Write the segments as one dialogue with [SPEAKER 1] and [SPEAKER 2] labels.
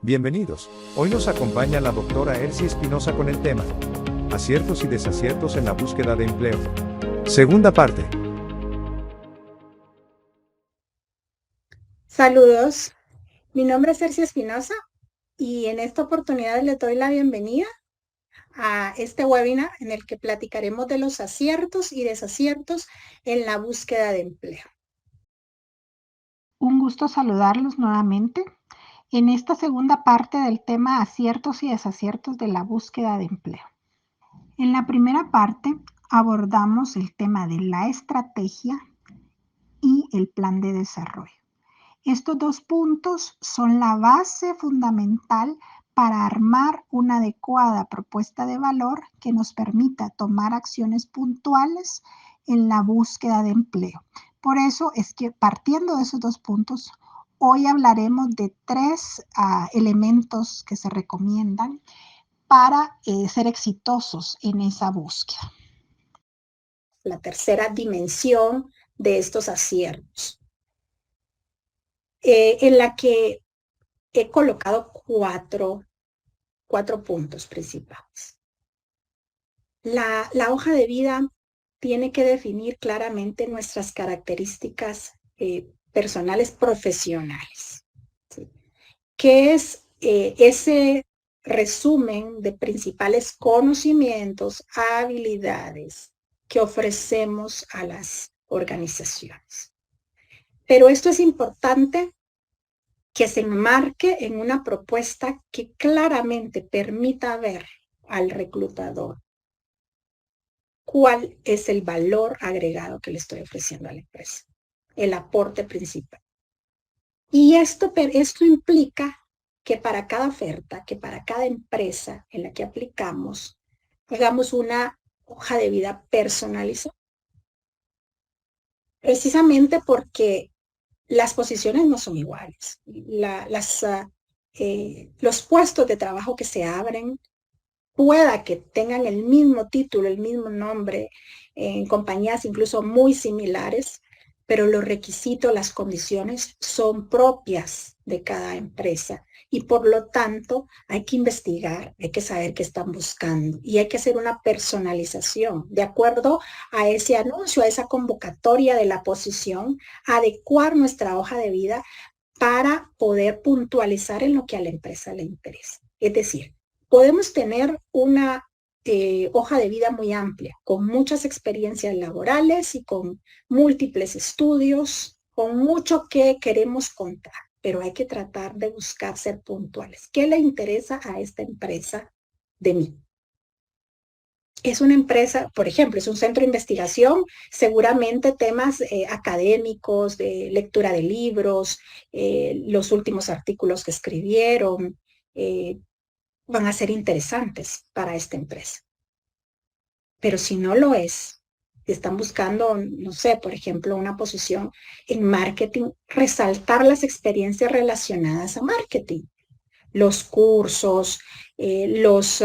[SPEAKER 1] Bienvenidos. Hoy nos acompaña la doctora Elsie Espinosa con el tema Aciertos y desaciertos en la búsqueda de empleo. Segunda parte.
[SPEAKER 2] Saludos, mi nombre es Cercia Espinosa y en esta oportunidad le doy la bienvenida a este webinar en el que platicaremos de los aciertos y desaciertos en la búsqueda de empleo.
[SPEAKER 3] Un gusto saludarlos nuevamente en esta segunda parte del tema aciertos y desaciertos de la búsqueda de empleo. En la primera parte abordamos el tema de la estrategia y el plan de desarrollo. Estos dos puntos son la base fundamental para armar una adecuada propuesta de valor que nos permita tomar acciones puntuales en la búsqueda de empleo. Por eso es que partiendo de esos dos puntos, hoy hablaremos de tres elementos que se recomiendan para ser exitosos en esa búsqueda.
[SPEAKER 2] La tercera dimensión de estos aciertos, en la que he colocado cuatro puntos principales. La hoja de vida tiene que definir claramente nuestras características personales profesionales. ¿Sí? ¿Qué es ese resumen de principales conocimientos, habilidades que ofrecemos a las organizaciones? Pero esto es importante que se enmarque en una propuesta que claramente permita ver al reclutador cuál es el valor agregado que le estoy ofreciendo a la empresa, el aporte principal. Y esto implica que para cada oferta, que para cada empresa en la que aplicamos, hagamos una hoja de vida personalizada. Precisamente porque las posiciones no son iguales. Los puestos de trabajo que se abren pueda que tengan el mismo título, el mismo nombre, en compañías incluso muy similares, pero los requisitos, las condiciones son propias de cada empresa y por lo tanto hay que investigar, hay que saber qué están buscando y hay que hacer una personalización de acuerdo a ese anuncio, a esa convocatoria de la posición, adecuar nuestra hoja de vida para poder puntualizar en lo que a la empresa le interesa. Es decir, podemos tener una hoja de vida muy amplia, con muchas experiencias laborales y con múltiples estudios, con mucho que queremos contar, pero hay que tratar de buscar ser puntuales. ¿Qué le interesa a esta empresa de mí? Es una empresa, por ejemplo, es un centro de investigación, seguramente temas académicos, de lectura de libros, los últimos artículos que escribieron, van a ser interesantes para esta empresa. Pero si no lo es, si están buscando, no sé, por ejemplo, una posición en marketing, resaltar las experiencias relacionadas a marketing, los cursos, los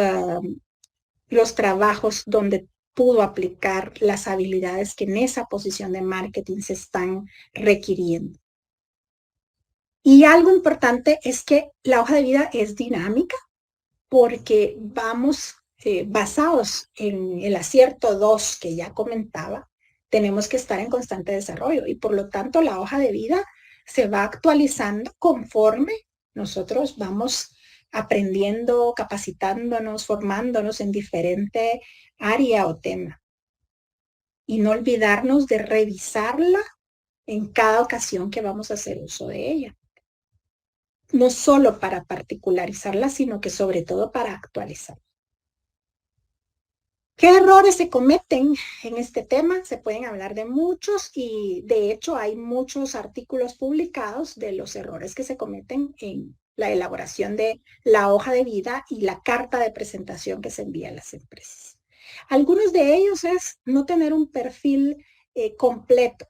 [SPEAKER 2] trabajos donde pudo aplicar las habilidades que en esa posición de marketing se están requiriendo. Y algo importante es que la hoja de vida es dinámica porque vamos basados en el acierto 2 que ya comentaba, tenemos que estar en constante desarrollo y por lo tanto la hoja de vida se va actualizando conforme nosotros vamos aprendiendo, capacitándonos, formándonos en diferente área o tema. Y no olvidarnos de revisarla en cada ocasión que vamos a hacer uso de ella. No solo para particularizarla, sino que sobre todo para actualizarla. ¿Qué errores se cometen en este tema? Se pueden hablar de muchos y de hecho hay muchos artículos publicados de los errores que se cometen en la elaboración de la hoja de vida y la carta de presentación que se envía a las empresas. Algunos de ellos es no tener un perfil completo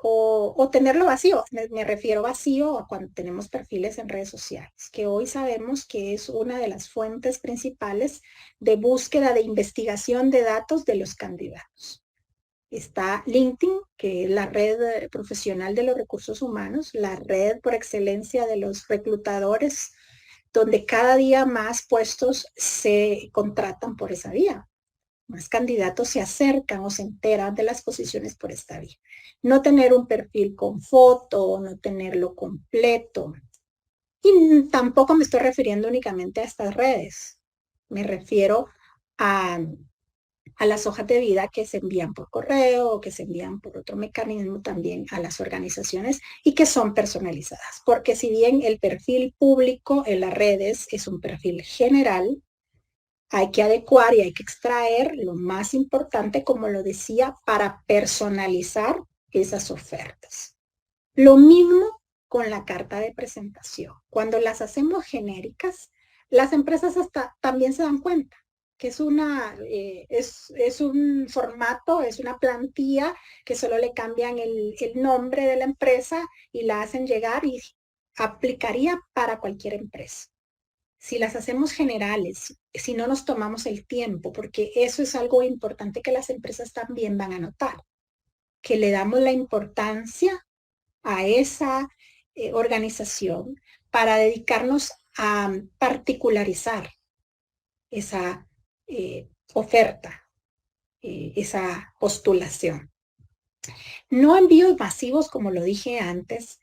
[SPEAKER 2] o tenerlo vacío. Me refiero vacío a cuando tenemos perfiles en redes sociales, que hoy sabemos que es una de las fuentes principales de búsqueda de investigación de datos de los candidatos. Está LinkedIn, que es la red profesional de los recursos humanos, la red por excelencia de los reclutadores, donde cada día más puestos se contratan por esa vía. Más candidatos se acercan o se enteran de las posiciones por esta vía. No tener un perfil con foto, no tenerlo completo. Y tampoco me estoy refiriendo únicamente a estas redes. Me refiero a las hojas de vida que se envían por correo o que se envían por otro mecanismo también a las organizaciones y que son personalizadas. Porque si bien el perfil público en las redes es un perfil general, hay que adecuar y hay que extraer lo más importante, como lo decía, para personalizar esas ofertas. Lo mismo con la carta de presentación. Cuando las hacemos genéricas, las empresas hasta también se dan cuenta que es un formato, es una plantilla que solo le cambian el nombre de la empresa y la hacen llegar y aplicaría para cualquier empresa. Si las hacemos generales, si no nos tomamos el tiempo, porque eso es algo importante que las empresas también van a notar, que le damos la importancia a esa organización para dedicarnos a particularizar esa oferta, esa postulación. No envíos masivos, como lo dije antes,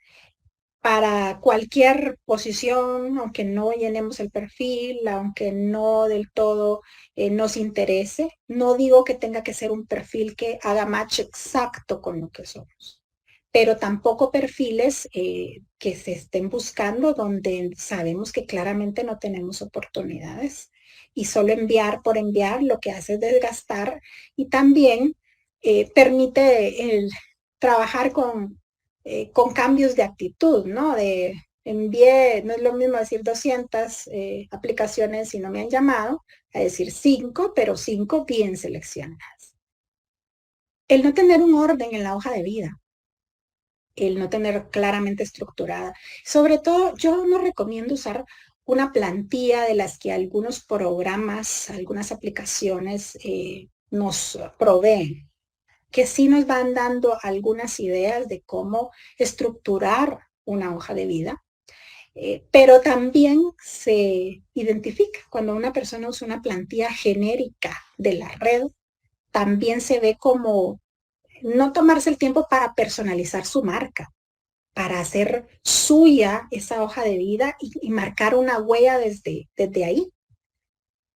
[SPEAKER 2] para cualquier posición, aunque no llenemos el perfil, aunque no del todo nos interese. No digo que tenga que ser un perfil que haga match exacto con lo que somos, pero tampoco perfiles que se estén buscando donde sabemos que claramente no tenemos oportunidades y solo enviar por enviar lo que hace es desgastar y también permite trabajar con cambios de actitud, ¿no? Envié, no es lo mismo decir 200 aplicaciones y no me han llamado, a decir 5, pero 5 bien seleccionadas. El no tener un orden en la hoja de vida, el no tener claramente estructurada. Sobre todo, yo no recomiendo usar una plantilla de las que algunos programas, algunas aplicaciones nos proveen, que sí nos van dando algunas ideas de cómo estructurar una hoja de vida, pero también se identifica cuando una persona usa una plantilla genérica de la red, también se ve como no tomarse el tiempo para personalizar su marca, para hacer suya esa hoja de vida y marcar una huella desde ahí.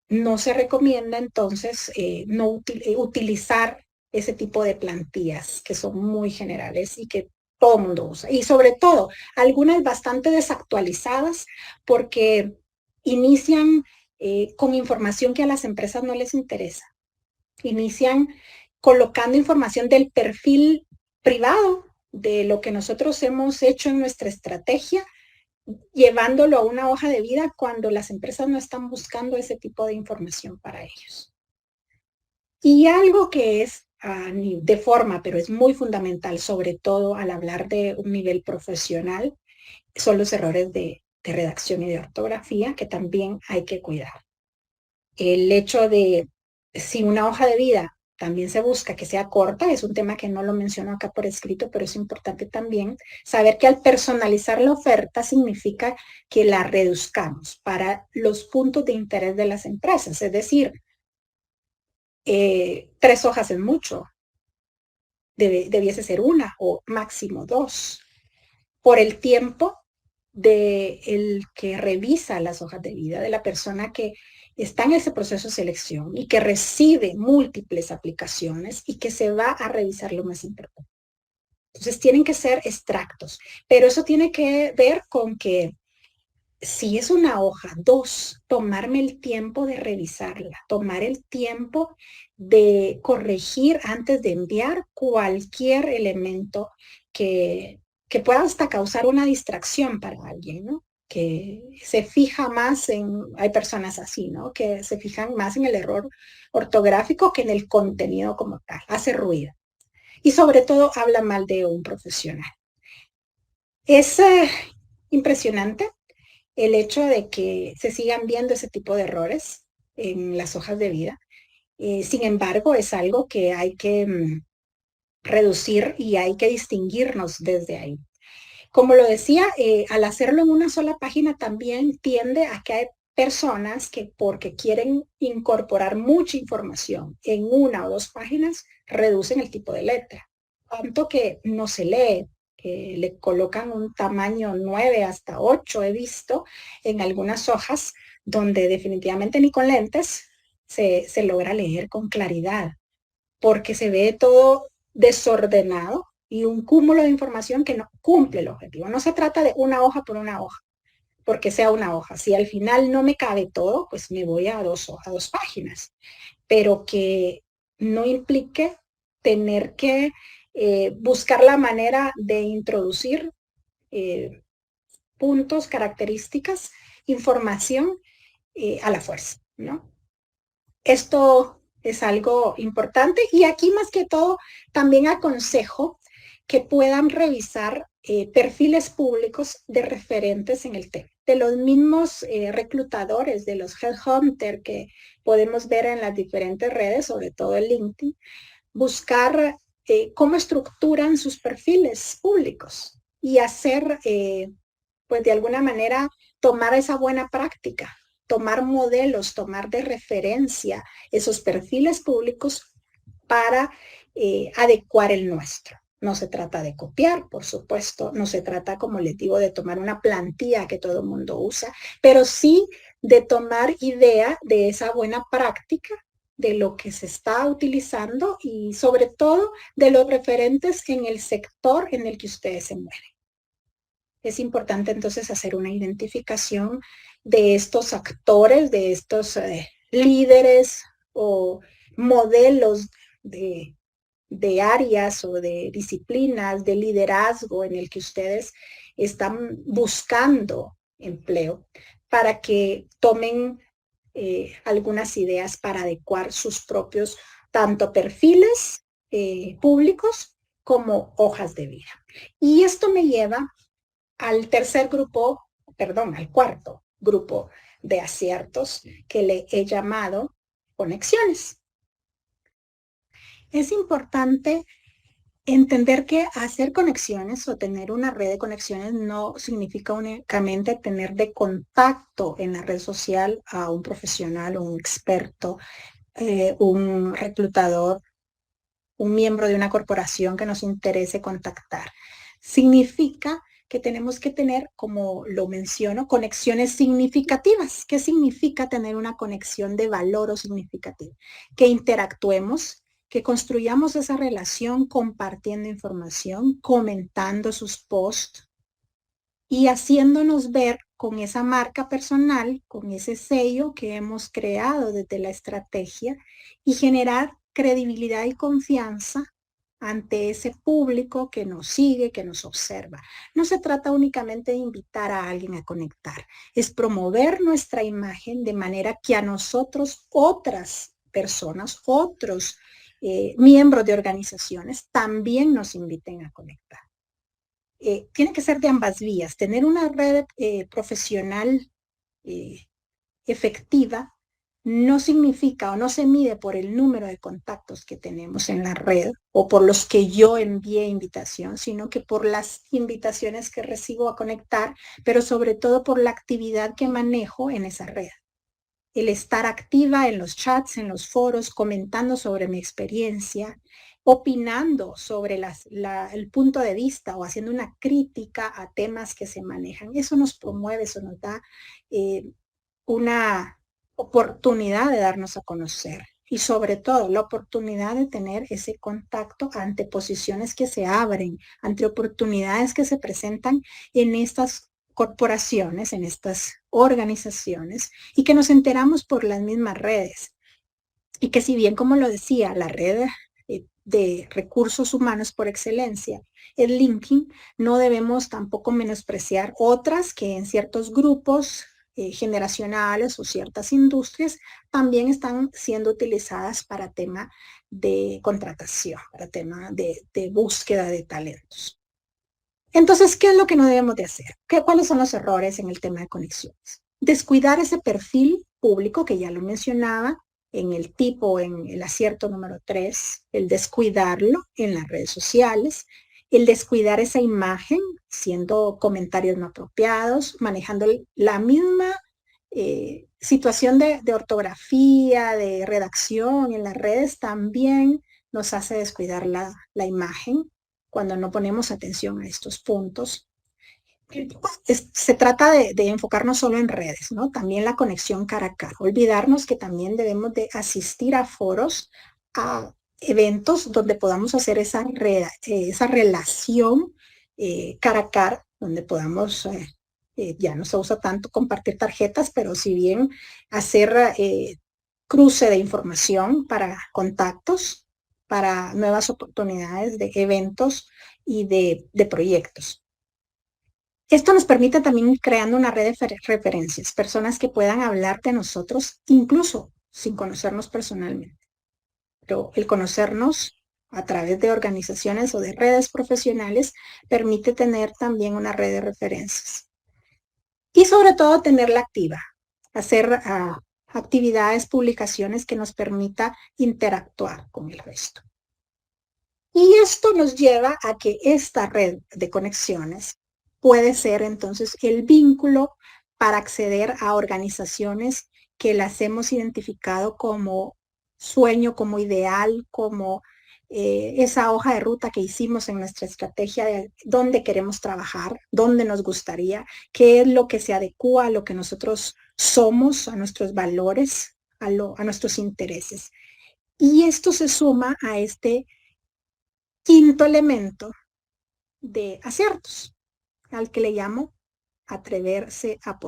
[SPEAKER 2] No se recomienda entonces no utilizar ese tipo de plantillas que son muy generales y que todo el mundo usa. Y sobre todo, algunas bastante desactualizadas porque inician con información que a las empresas no les interesa. Inician colocando información del perfil privado, de lo que nosotros hemos hecho en nuestra estrategia, llevándolo a una hoja de vida cuando las empresas no están buscando ese tipo de información para ellos. Y algo que es de forma, pero es muy fundamental, sobre todo al hablar de un nivel profesional, son los errores de redacción y de ortografía que también hay que cuidar. El hecho de, si una hoja de vida también se busca que sea corta, es un tema que no lo menciono acá por escrito, pero es importante también saber que al personalizar la oferta significa que la reduzcamos para los puntos de interés de las empresas, es decir, 3 hojas es mucho, debiese ser 1 o máximo 2, por el tiempo de el que revisa las hojas de vida, de la persona que está en ese proceso de selección y que recibe múltiples aplicaciones y que se va a revisar lo más importante. Entonces tienen que ser extractos, pero eso tiene que ver con que si es una hoja, 2, tomarme el tiempo de revisarla, tomar el tiempo de corregir antes de enviar cualquier elemento que pueda hasta causar una distracción para alguien, ¿no? Que se fija más hay personas así, ¿no? Que se fijan más en el error ortográfico que en el contenido como tal, hace ruido. Y sobre todo habla mal de un profesional. Es impresionante el hecho de que se sigan viendo ese tipo de errores en las hojas de vida. Sin embargo, es algo que hay que reducir y hay que distinguirnos desde ahí. Como lo decía, al hacerlo en una sola página también tiende a que hay personas que porque quieren incorporar mucha información en una o dos páginas, reducen el tipo de letra. Tanto que no se lee, que le colocan un tamaño 9 hasta 8, he visto en algunas hojas donde definitivamente ni con lentes se logra leer con claridad, porque se ve todo desordenado y un cúmulo de información que no cumple el objetivo. No se trata de una hoja por una hoja, porque sea una hoja. Si al final no me cabe todo, pues me voy a dos hojas, a dos páginas, pero que no implique tener que buscar la manera de introducir puntos, características, información a la fuerza, ¿no? Esto es algo importante y aquí más que todo también aconsejo que puedan revisar perfiles públicos de referentes en el tema, de los mismos reclutadores, de los headhunters que podemos ver en las diferentes redes, sobre todo en LinkedIn, buscar cómo estructuran sus perfiles públicos y hacer, pues de alguna manera, tomar esa buena práctica, tomar modelos, tomar de referencia esos perfiles públicos para adecuar el nuestro. No se trata de copiar, por supuesto, no se trata, como les digo, de tomar una plantilla que todo el mundo usa, pero sí de tomar idea de esa buena práctica, de lo que se está utilizando y sobre todo de los referentes en el sector en el que ustedes se mueven. Es importante entonces hacer una identificación de estos actores, de estos líderes o modelos de áreas o de disciplinas de liderazgo en el que ustedes están buscando empleo para que tomen algunas ideas para adecuar sus propios tanto perfiles públicos como hojas de vida. Y esto me lleva al tercer grupo, perdón, al cuarto grupo de aciertos que le he llamado conexiones. Es importante entender que hacer conexiones o tener una red de conexiones no significa únicamente tener de contacto en la red social a un profesional o un experto, un reclutador, un miembro de una corporación que nos interese contactar. Significa que tenemos que tener, como lo menciono, conexiones significativas. ¿Qué significa tener una conexión de valor o significativa? Que interactuemos, que construyamos esa relación compartiendo información, comentando sus posts y haciéndonos ver con esa marca personal, con ese sello que hemos creado desde la estrategia y generar credibilidad y confianza ante ese público que nos sigue, que nos observa. No se trata únicamente de invitar a alguien a conectar, es promover nuestra imagen de manera que a nosotros otras personas, otros miembros de organizaciones también nos inviten a conectar. Tiene que ser de ambas vías, tener una red profesional efectiva no significa o no se mide por el número de contactos que tenemos en la red o por los que yo envié invitación, sino que por las invitaciones que recibo a conectar, pero sobre todo por la actividad que manejo en esa red. El estar activa en los chats, en los foros, comentando sobre mi experiencia, opinando sobre el punto de vista o haciendo una crítica a temas que se manejan. Eso nos promueve, eso nos da una oportunidad de darnos a conocer y sobre todo la oportunidad de tener ese contacto ante posiciones que se abren, ante oportunidades que se presentan en estas corporaciones, en estas organizaciones y que nos enteramos por las mismas redes. Y que si bien, como lo decía, la red de recursos humanos por excelencia es LinkedIn, no debemos tampoco menospreciar otras que en ciertos grupos generacionales o ciertas industrias también están siendo utilizadas para tema de contratación, para tema de búsqueda de talentos. Entonces, ¿qué es lo que no debemos de hacer? ¿Cuáles son los errores en el tema de conexiones? Descuidar ese perfil público que ya lo mencionaba, en el tipo, en el acierto número 3, el descuidarlo en las redes sociales, el descuidar esa imagen, siendo comentarios no apropiados, manejando la misma situación de ortografía, de redacción en las redes, también nos hace descuidar la imagen cuando no ponemos atención a estos puntos. Se trata de enfocarnos solo en redes, ¿no? También la conexión cara a cara. Olvidarnos que también debemos de asistir a foros, a eventos donde podamos hacer esa relación cara a cara, donde podamos, ya no se usa tanto compartir tarjetas, pero si bien hacer cruce de información para contactos, para nuevas oportunidades de eventos y de proyectos. Esto nos permite también ir creando una red de referencias, personas que puedan hablar de nosotros, incluso sin conocernos personalmente. Pero el conocernos a través de organizaciones o de redes profesionales permite tener también una red de referencias. Y sobre todo tenerla activa, hacer actividades, publicaciones que nos permita interactuar con el resto. Y esto nos lleva a que esta red de conexiones puede ser entonces el vínculo para acceder a organizaciones que las hemos identificado como sueño, como ideal, como esa hoja de ruta que hicimos en nuestra estrategia de dónde queremos trabajar, dónde nos gustaría, qué es lo que se adecua a lo que nosotros somos, a nuestros valores, a nuestros intereses. Y esto se suma a este quinto elemento de aciertos, al que le llamo atreverse a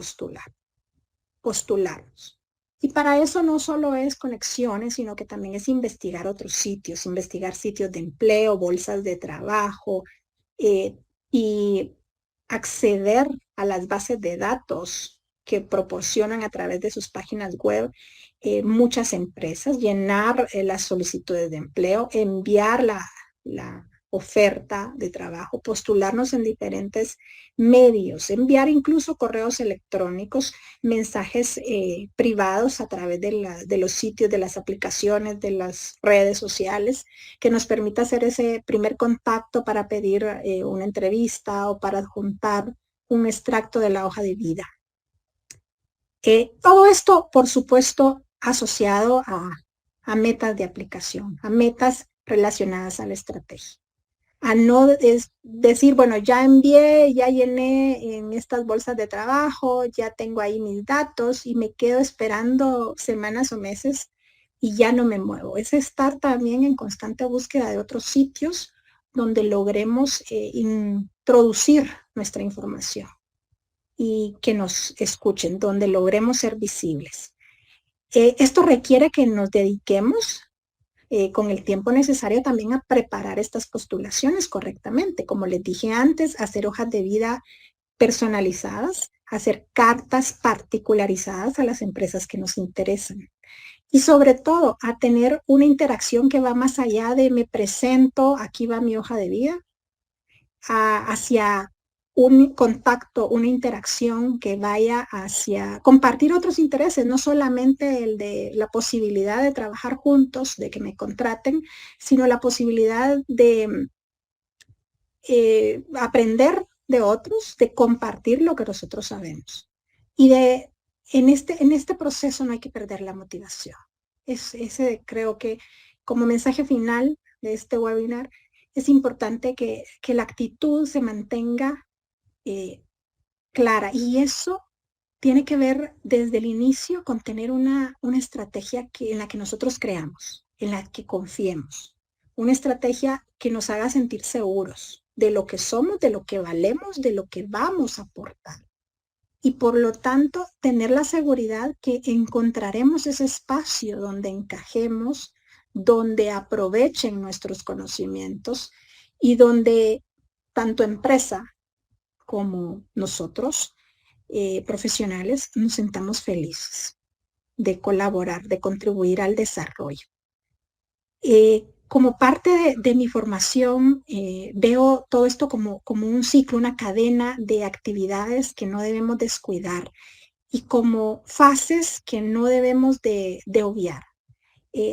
[SPEAKER 2] postularnos. Y para eso no solo es conexiones, sino que también es investigar otros sitios, investigar sitios de empleo, bolsas de trabajo, y acceder a las bases de datos que proporcionan a través de sus páginas web muchas empresas, llenar las solicitudes de empleo, enviar la oferta de trabajo, postularnos en diferentes medios, enviar incluso correos electrónicos, mensajes privados a través de los sitios, de las aplicaciones, de las redes sociales, que nos permita hacer ese primer contacto para pedir una entrevista o para adjuntar un extracto de la hoja de vida. Todo esto, por supuesto, asociado a metas de aplicación, a metas relacionadas a la estrategia. A no decir, bueno, ya envié, ya llené en estas bolsas de trabajo, ya tengo ahí mis datos y me quedo esperando semanas o meses y ya no me muevo. Es estar también en constante búsqueda de otros sitios donde logremos introducir nuestra información y que nos escuchen, donde logremos ser visibles. Esto requiere que nos dediquemos con el tiempo necesario también a preparar estas postulaciones correctamente. Como les dije antes, hacer hojas de vida personalizadas, hacer cartas particularizadas a las empresas que nos interesan. Y sobre todo, a tener una interacción que va más allá de me presento, aquí va mi hoja de vida, hacia un contacto, una interacción que vaya hacia compartir otros intereses, no solamente el de la posibilidad de trabajar juntos, de que me contraten, sino la posibilidad de aprender de otros, de compartir lo que nosotros sabemos. Y en este proceso no hay que perder la motivación. Ese creo que como mensaje final de este webinar es importante que la actitud se mantenga clara, y eso tiene que ver desde el inicio con tener una estrategia en la que nosotros creamos, en la que confiemos, una estrategia que nos haga sentir seguros de lo que somos, de lo que valemos, de lo que vamos a aportar. Y por lo tanto, tener la seguridad que encontraremos ese espacio donde encajemos, donde aprovechen nuestros conocimientos y donde tanto empresa como nosotros, profesionales, nos sentamos felices de colaborar, de contribuir al desarrollo. Como parte de mi formación, veo todo esto como un ciclo, una cadena de actividades que no debemos descuidar y como fases que no debemos de obviar.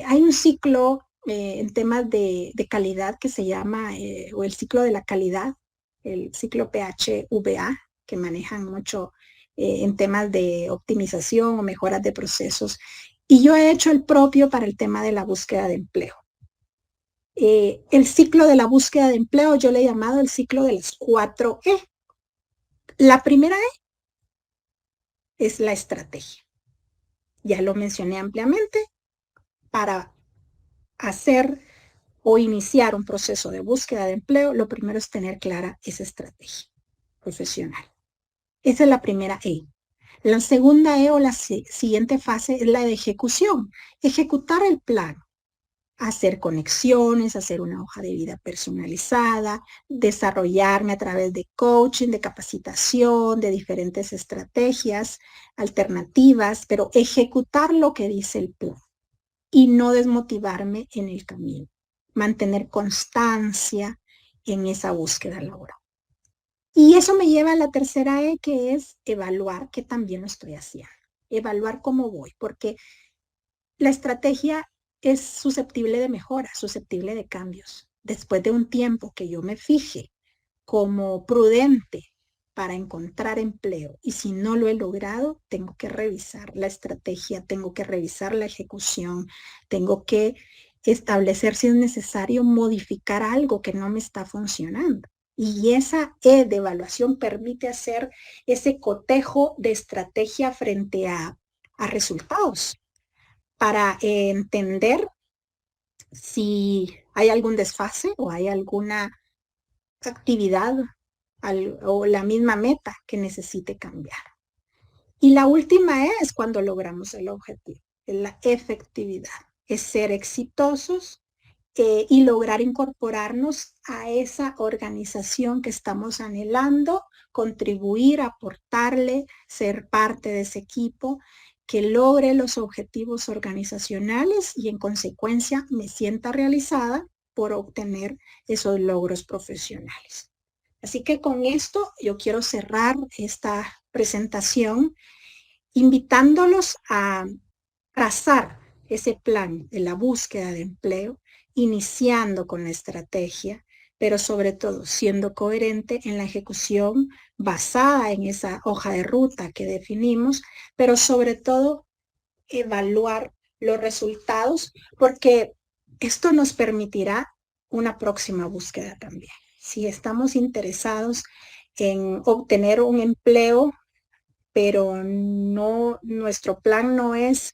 [SPEAKER 2] Hay un ciclo en temas de calidad que se llama, o el ciclo de la calidad, el ciclo PHVA, que manejan mucho en temas de optimización o mejoras de procesos. Y yo he hecho el propio para el tema de la búsqueda de empleo. El ciclo de la búsqueda de empleo yo le he llamado el ciclo de las 4E. La primera E es la estrategia. Ya lo mencioné ampliamente. Para hacer o iniciar un proceso de búsqueda de empleo, lo primero es tener clara esa estrategia profesional. Esa es la primera E. La segunda E o la siguiente fase es la de ejecución. Ejecutar el plan. Hacer conexiones, hacer una hoja de vida personalizada, desarrollarme a través de coaching, de capacitación, de diferentes estrategias alternativas, pero ejecutar lo que dice el plan y no desmotivarme en el camino. Mantener constancia en esa búsqueda laboral. Y eso me lleva a la tercera E, que es evaluar que también lo estoy haciendo. Evaluar cómo voy, porque la estrategia es susceptible de mejora, susceptible de cambios. Después de un tiempo que yo me fije como prudente para encontrar empleo y si no lo he logrado, tengo que revisar la estrategia, tengo que revisar la ejecución, tengo que establecer si es necesario modificar algo que no me está funcionando. Y esa E de evaluación permite hacer ese cotejo de estrategia frente a resultados para entender si hay algún desfase o hay alguna actividad o la misma meta que necesite cambiar. Y la última es cuando logramos el objetivo, es la efectividad, es ser exitosos y lograr incorporarnos a esa organización que estamos anhelando, contribuir, aportarle, ser parte de ese equipo que logre los objetivos organizacionales y en consecuencia me sienta realizada por obtener esos logros profesionales. Así que con esto yo quiero cerrar esta presentación invitándolos a trazar ese plan de la búsqueda de empleo, iniciando con la estrategia, pero sobre todo siendo coherente en la ejecución basada en esa hoja de ruta que definimos, pero sobre todo evaluar los resultados, porque esto nos permitirá una próxima búsqueda también. Si estamos interesados en obtener un empleo, pero no, nuestro plan no es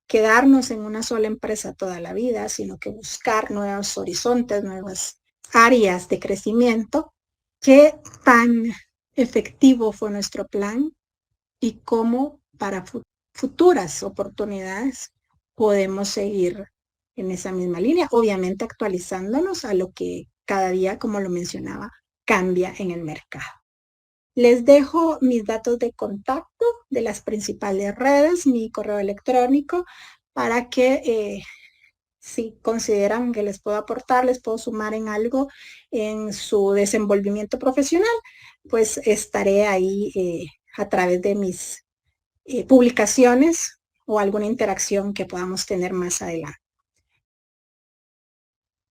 [SPEAKER 2] quedarnos en una sola empresa toda la vida, sino que buscar nuevos horizontes, nuevas áreas de crecimiento. ¿Qué tan efectivo fue nuestro plan y cómo para futuras oportunidades podemos seguir en esa misma línea? Obviamente actualizándonos a lo que cada día, como lo mencionaba, cambia en el mercado. Les dejo mis datos de contacto de las principales redes, mi correo electrónico, para que si consideran que les puedo aportar, les puedo sumar en algo en su desenvolvimiento profesional, pues estaré ahí a través de mis publicaciones o alguna interacción que podamos tener más adelante.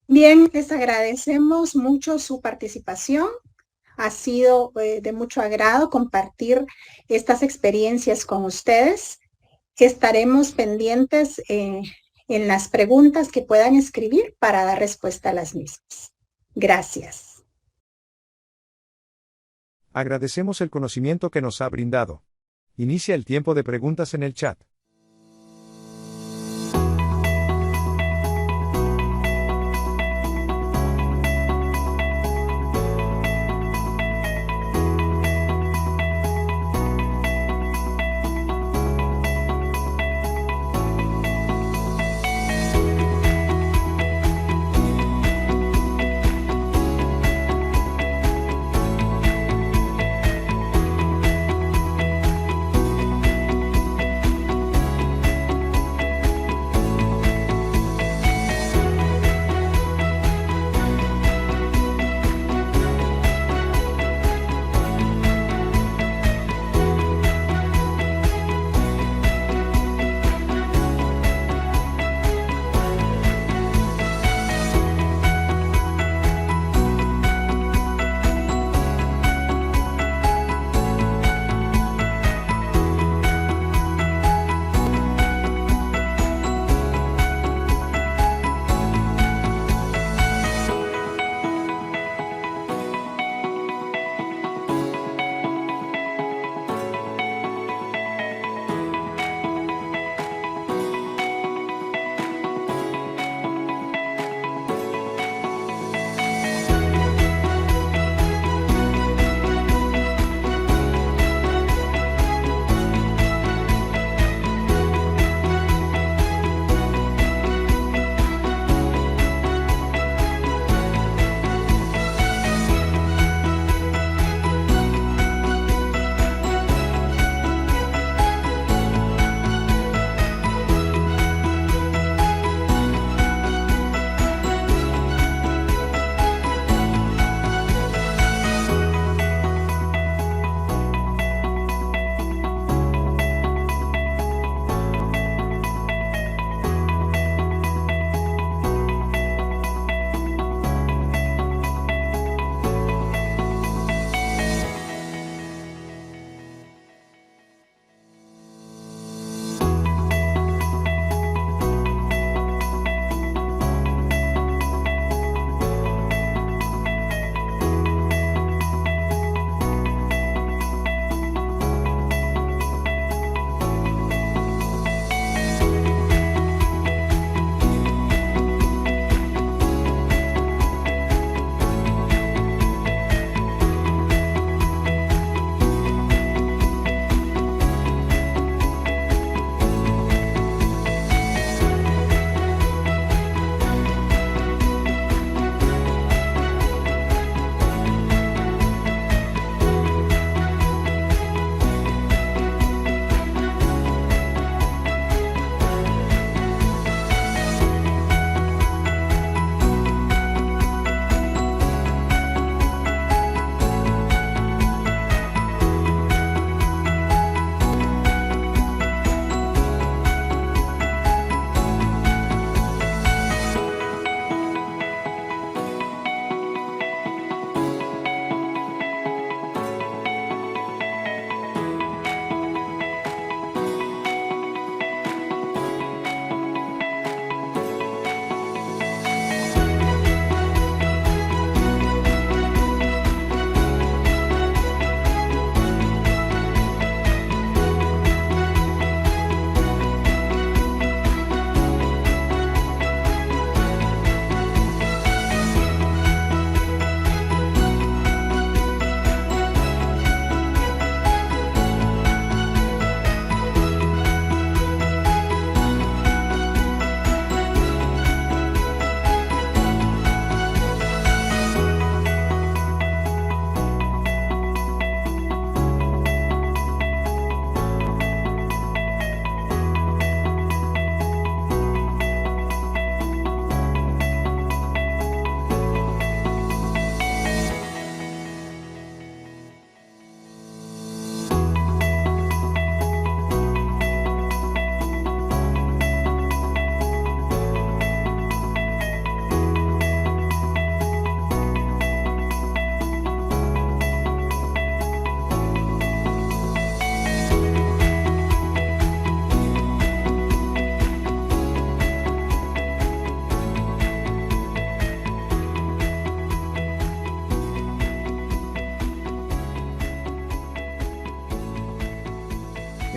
[SPEAKER 2] Bien, les agradecemos mucho su participación. Ha sido de mucho agrado compartir estas experiencias con ustedes. Estaremos pendientes en las preguntas que puedan escribir para dar respuesta a las mismas. Gracias.
[SPEAKER 1] Agradecemos el conocimiento que nos ha brindado. Inicia el tiempo de preguntas en el chat.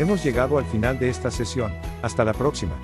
[SPEAKER 1] Hemos llegado al final de esta sesión. Hasta la próxima.